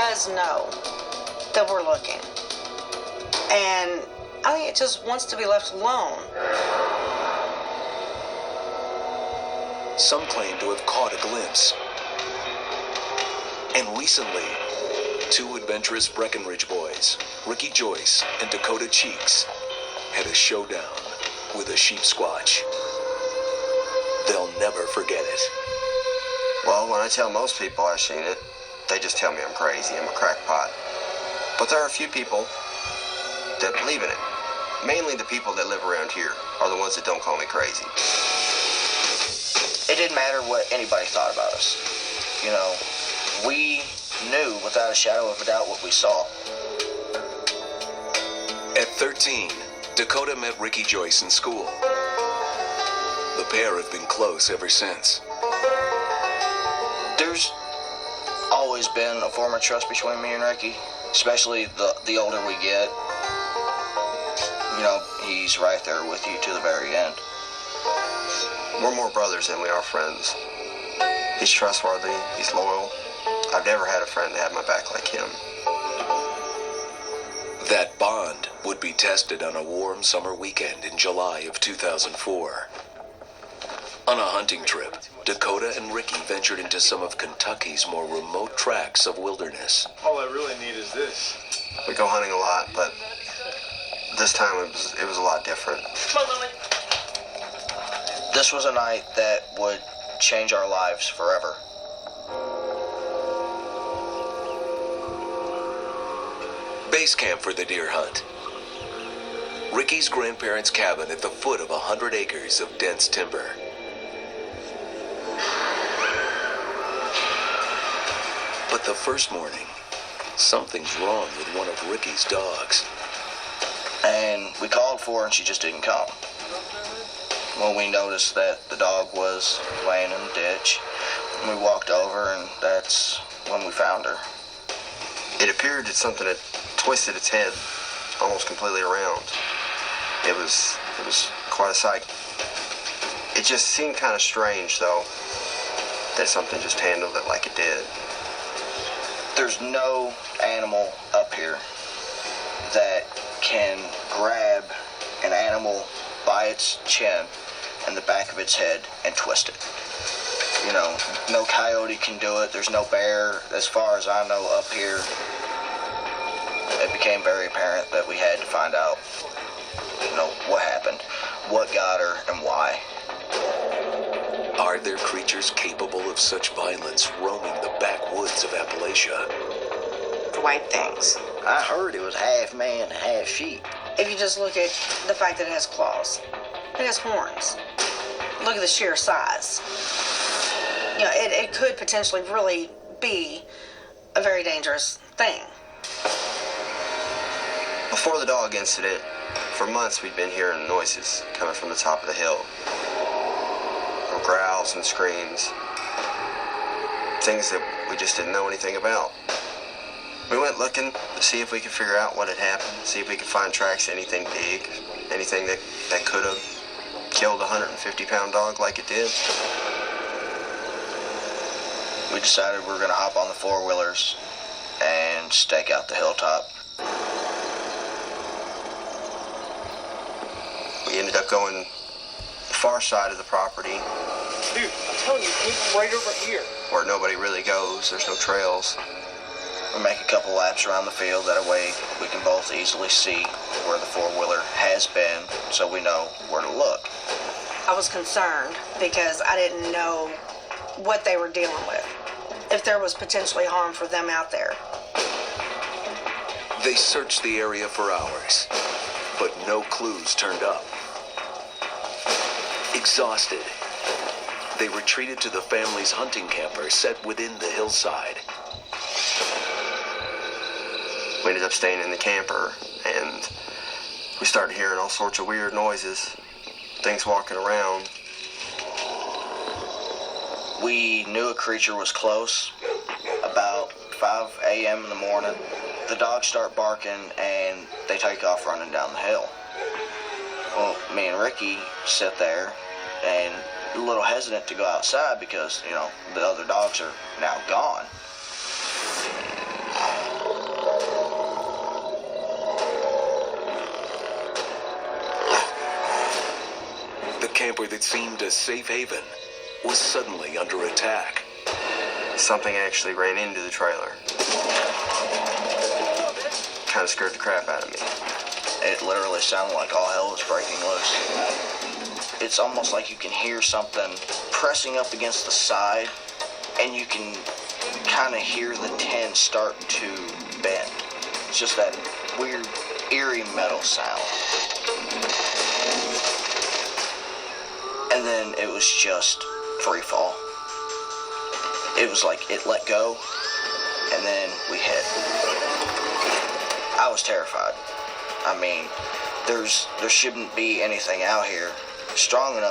does know that we're looking. And I think it just wants to be left alone. Some claim to have caught a glimpse. And recently, two adventurous Breckenridge boys, Ricky Joyce and Dakota Cheeks, had a showdown with a sheep squatch. They'll never forget it. Well, when I tell most people I've seen it, they just tell me I'm crazy, I'm a crackpot. But there are a few people that believe in it. Mainly the people that live around here are the ones that don't call me crazy. It didn't matter what anybody thought about us. You know, we knew without a shadow of a doubt what we saw. At 13, Dakota met Ricky Joyce in school. The pair have been close ever since. There's always been a form of trust between me and Ricky, especially the older we get. You know, he's right there with you to the very end. We're more brothers than we are friends. He's trustworthy, he's loyal. I've never had a friend that had my back like him. That bond would be tested on a warm summer weekend in July of 2004. On a hunting trip, Dakota and Ricky ventured into some of Kentucky's more remote tracts of wilderness. All I really need is this. We go hunting a lot, but this time it was a lot different. Come on, Lily. This was a night that would change our lives forever. Base camp for the deer hunt. Ricky's grandparents' cabin at the foot of 100 acres of dense timber. But the first morning, something's wrong with one of Ricky's dogs. And we called for her and she just didn't come. Well, we noticed that the dog was laying in the ditch. And we walked over and that's when we found her. It appeared that something had twisted its head almost completely around. It was quite a sight. It just seemed kind of strange, though, that something just handled it like it did. There's no animal up here that can grab an animal by its chin and the back of its head and twist it. You know, no coyote can do it. There's no bear, as far as I know, up here. It became very apparent that we had to find out, you know, what happened, what got her, and why. Are there creatures capable of such violence roaming the backwoods of Appalachia? White things. I heard it was half man, half sheep. If you just look at the fact that it has claws, it has horns. Look at the sheer size. You know, it could potentially really be a very dangerous thing. Before the dog incident, for months we'd been hearing noises coming from the top of the hill. Growls and screams. Things that we just didn't know anything about. We went looking to see if we could figure out what had happened, see if we could find tracks of anything big, anything that could have killed a 150-pound dog like it did. We decided we were going to hop on the four-wheelers and stake out the hilltop. We ended up going far side of the property. Dude, I'm telling you, he's right over here. Where nobody really goes, there's no trails. We make a couple laps around the field, that way we can both easily see where the four-wheeler has been, so we know where to look. I was concerned because I didn't know what they were dealing with, if there was potentially harm for them out there. They searched the area for hours, but no clues turned up. Exhausted, they retreated to the family's hunting camper set within the hillside. We ended up staying in the camper, and we started hearing all sorts of weird noises, things walking around. We knew a creature was close. About 5 a.m. in the morning, the dogs start barking, and they take off running down the hill. Well, me and Ricky sit there and a little hesitant to go outside because, you know, the other dogs are now gone. camper that seemed a safe haven was suddenly under attack. Something actually ran into the trailer. Kind of scared the crap out of me. It literally sounded like all hell was breaking loose. It's almost like you can hear something pressing up against the side, and you can kind of hear the tin start to bend. It's just that weird, eerie metal sound. And then it was just free fall. It was like it let go, and then we hit. I was terrified. I mean, there shouldn't be anything out here strong enough